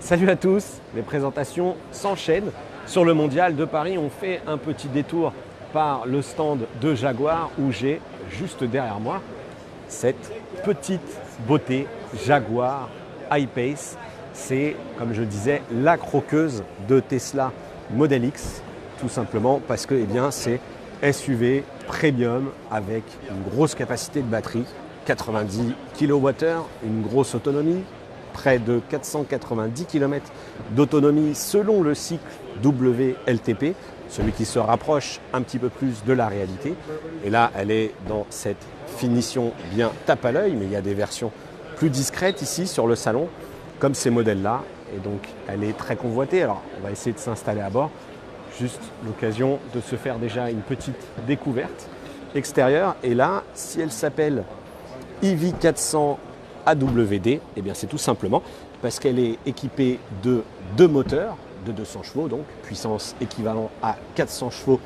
Salut à tous, les présentations s'enchaînent. Sur le Mondial de Paris, on fait un petit détour par le stand de Jaguar où j'ai juste derrière moi cette petite beauté Jaguar I-Pace. C'est, comme je disais, la croqueuse de Tesla Model X, tout simplement parce que c'est SUV premium avec une grosse capacité de batterie, 90 kWh, une grosse autonomie, près de 490 km d'autonomie selon le cycle WLTP, celui qui se rapproche un petit peu plus de la réalité. Et là, elle est dans cette finition bien tape à l'œil, mais il y a des versions plus discrètes ici sur le salon, comme ces modèles-là. Et donc, elle est très convoitée. Alors, on va essayer de s'installer à bord. Juste l'occasion de se faire déjà une petite découverte extérieure. Et là, si elle s'appelle EV400 AWD, c'est tout simplement parce qu'elle est équipée de deux moteurs de 200 chevaux, donc puissance équivalent à 400 chevaux,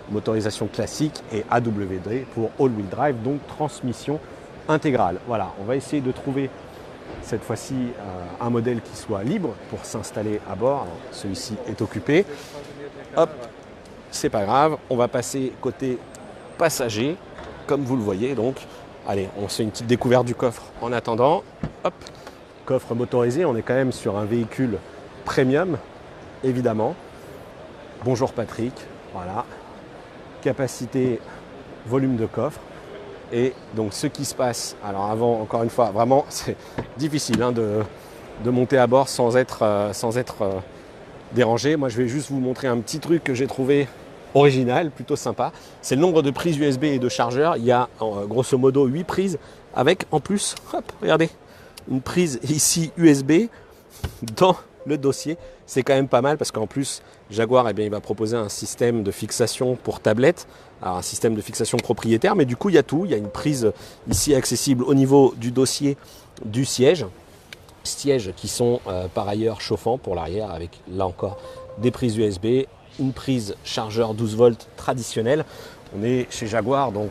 motorisation classique, et AWD pour all-wheel drive, donc transmission intégrale. Voilà, on va essayer de trouver cette fois-ci un modèle qui soit libre pour s'installer à bord. Celui-ci est occupé. Hop, c'est pas grave, on va passer côté passager, comme vous le voyez. Donc, allez, on se fait une petite découverte du coffre en attendant. Hop, coffre motorisé, on est quand même sur un véhicule premium, évidemment. Bonjour Patrick, voilà. Capacité, volume de coffre. Et donc ce qui se passe, alors avant, encore une fois, vraiment, c'est difficile de monter à bord sans être dérangé. Moi, je vais juste vous montrer un petit truc que j'ai trouvé original, plutôt sympa. C'est le nombre de prises USB et de chargeurs. Il y a grosso modo 8 prises avec en plus, hop, regardez, une prise ici USB dans le dossier. C'est quand même pas mal parce qu'en plus, Jaguar, il va proposer un système de fixation pour tablette. Alors, un système de fixation propriétaire, mais du coup, il y a tout. Il y a une prise ici accessible au niveau du dossier du siège. Sièges qui sont par ailleurs chauffants pour l'arrière avec, là encore, des prises USB. Une prise chargeur 12 volts traditionnelle. On est chez Jaguar, donc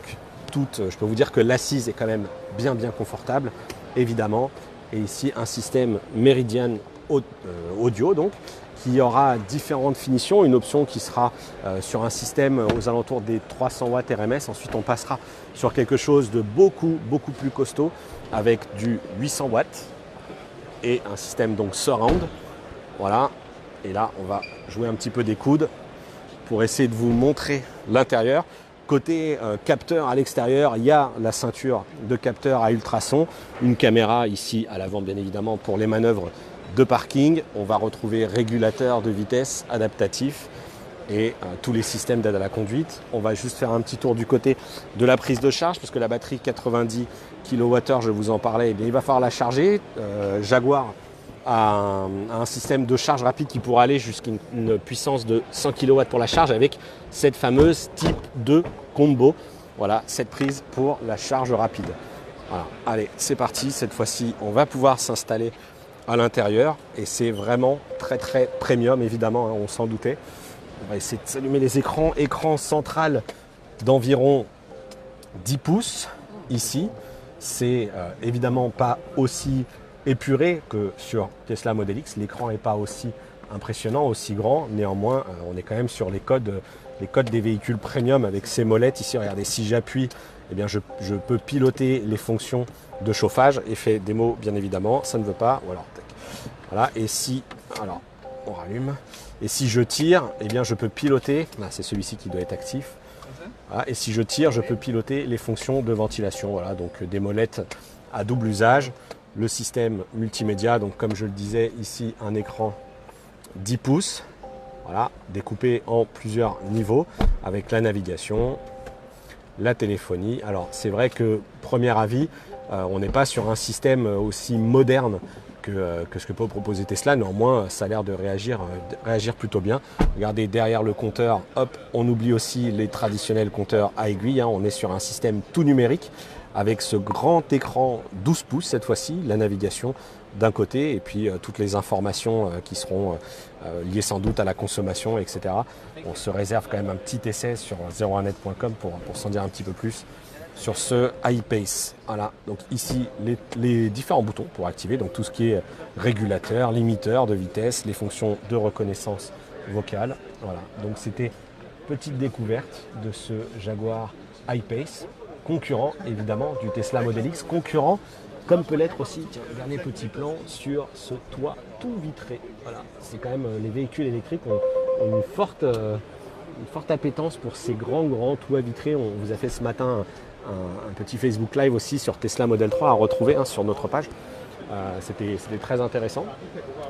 je peux vous dire que l'assise est quand même bien confortable, évidemment. Et ici, un système Meridian audio, donc, qui aura différentes finitions. Une option qui sera sur un système aux alentours des 300 watts RMS. Ensuite, on passera sur quelque chose de beaucoup plus costaud avec du 800 watts et un système donc surround. Voilà. Et là, on va jouer un petit peu des coudes pour essayer de vous montrer l'intérieur. Côté capteur à l'extérieur, il y a la ceinture de capteur à ultrasons, une caméra ici à l'avant bien évidemment pour les manœuvres de parking. On va retrouver régulateur de vitesse adaptatif et tous les systèmes d'aide à la conduite. On va juste faire un petit tour du côté de la prise de charge parce que la batterie 90 kWh, je vous en parlais, il va falloir la charger. Jaguar a un système de charge rapide qui pourra aller jusqu'à une puissance de 100 kW pour la charge avec cette fameuse type 2 combo. Voilà, cette prise pour la charge rapide. Voilà. Allez, c'est parti. Cette fois-ci, on va pouvoir s'installer à l'intérieur et c'est vraiment très premium, évidemment, on s'en doutait. On va essayer de s'allumer les écrans. Écran central d'environ 10 pouces ici. C'est évidemment pas aussi épuré que sur Tesla Model X. L'écran n'est pas aussi impressionnant, aussi grand. Néanmoins, on est quand même sur les codes des véhicules premium avec ces molettes. Ici, regardez, si j'appuie, je peux piloter les fonctions de chauffage. Effet démo, bien évidemment, ça ne veut pas. Voilà. Et si, alors, on rallume. Et si je tire, je peux piloter. Là, c'est celui-ci qui doit être actif. Voilà. Et si je tire, je peux piloter les fonctions de ventilation. Voilà, donc des molettes à double usage. Le système multimédia, donc comme je le disais ici, un écran 10 pouces, voilà, découpé en plusieurs niveaux avec la navigation, la téléphonie. Alors c'est vrai que premier avis, on n'est pas sur un système aussi moderne que ce que peut proposer Tesla. Néanmoins, ça a l'air de réagir plutôt bien. Regardez derrière le compteur, hop, on oublie aussi les traditionnels compteurs à aiguille. On est sur un système tout numérique avec ce grand écran 12 pouces cette fois-ci, la navigation d'un côté et puis toutes les informations qui seront liées sans doute à la consommation, etc. On se réserve quand même un petit essai sur 01net.com pour s'en dire un petit peu plus. sur ce I-Pace. Voilà, donc ici les différents boutons pour activer, donc tout ce qui est régulateur, limiteur de vitesse, les fonctions de reconnaissance vocale. Voilà, donc c'était petite découverte de ce Jaguar I-Pace, concurrent évidemment du Tesla Model X, concurrent comme peut l'être aussi, tiens, dernier petit plan sur ce toit tout vitré. Voilà, c'est quand même, les véhicules électriques ont une forte appétence pour ces grands toits vitrés. On vous a fait ce matin un petit Facebook Live aussi sur Tesla Model 3 à retrouver sur notre page. C'était très intéressant,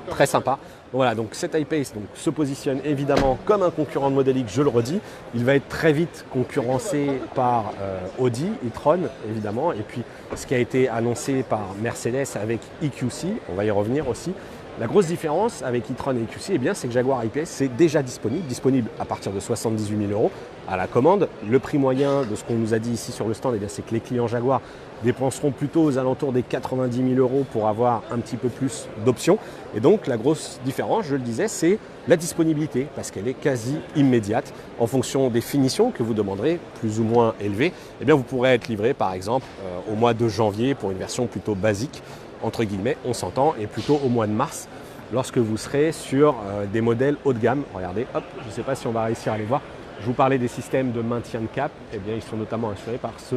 très sympa. Donc voilà, donc cet I-Pace se positionne évidemment comme un concurrent de Model X, je le redis. Il va être très vite concurrencé par Audi, e-tron évidemment, et puis ce qui a été annoncé par Mercedes avec EQC, on va y revenir aussi. La grosse différence avec e-tron et EQC, c'est que Jaguar I-Pace c'est déjà disponible à partir de 78 000 € à la commande. Le prix moyen de ce qu'on nous a dit ici sur le stand, c'est que les clients Jaguar dépenseront plutôt aux alentours des 90 000 € pour avoir un petit peu plus d'options. Et donc la grosse différence, je le disais, c'est la disponibilité, parce qu'elle est quasi immédiate. En fonction des finitions que vous demanderez, plus ou moins élevées, vous pourrez être livré par exemple au mois de janvier pour une version plutôt basique, entre guillemets, on s'entend, et plutôt au mois de mars, lorsque vous serez sur des modèles haut de gamme. Regardez, hop, je ne sais pas si on va réussir à les voir. Je vous parlais des systèmes de maintien de cap, ils sont notamment assurés par ce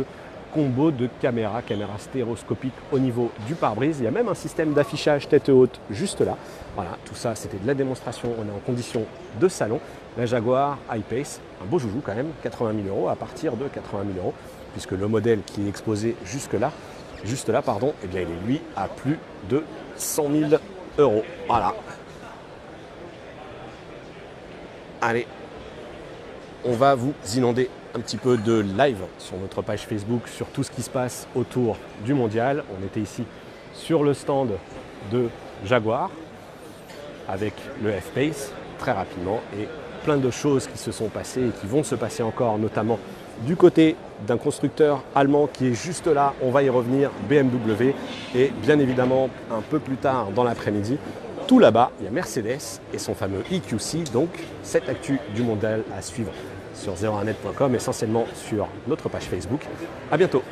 combo de caméra stéréoscopique au niveau du pare-brise. Il y a même un système d'affichage tête haute juste là. Voilà, tout ça c'était de la démonstration, on est en condition de salon. La Jaguar I-Pace, un beau joujou quand même, 80 000 € à partir de 80 000 €, puisque le modèle qui est exposé juste là, il est lui à plus de 100 000 €. Voilà. Allez, on va vous inonder un petit peu de live sur notre page Facebook sur tout ce qui se passe autour du mondial. On était ici sur le stand de Jaguar avec le F-Pace très rapidement et plein de choses qui se sont passées et qui vont se passer encore, notamment du côté d'un constructeur allemand qui est juste là, on va y revenir, BMW, et bien évidemment un peu plus tard dans l'après-midi, tout là-bas, il y a Mercedes et son fameux EQC, donc cette actu du mondial à suivre sur 01net.com, essentiellement sur notre page Facebook. À bientôt.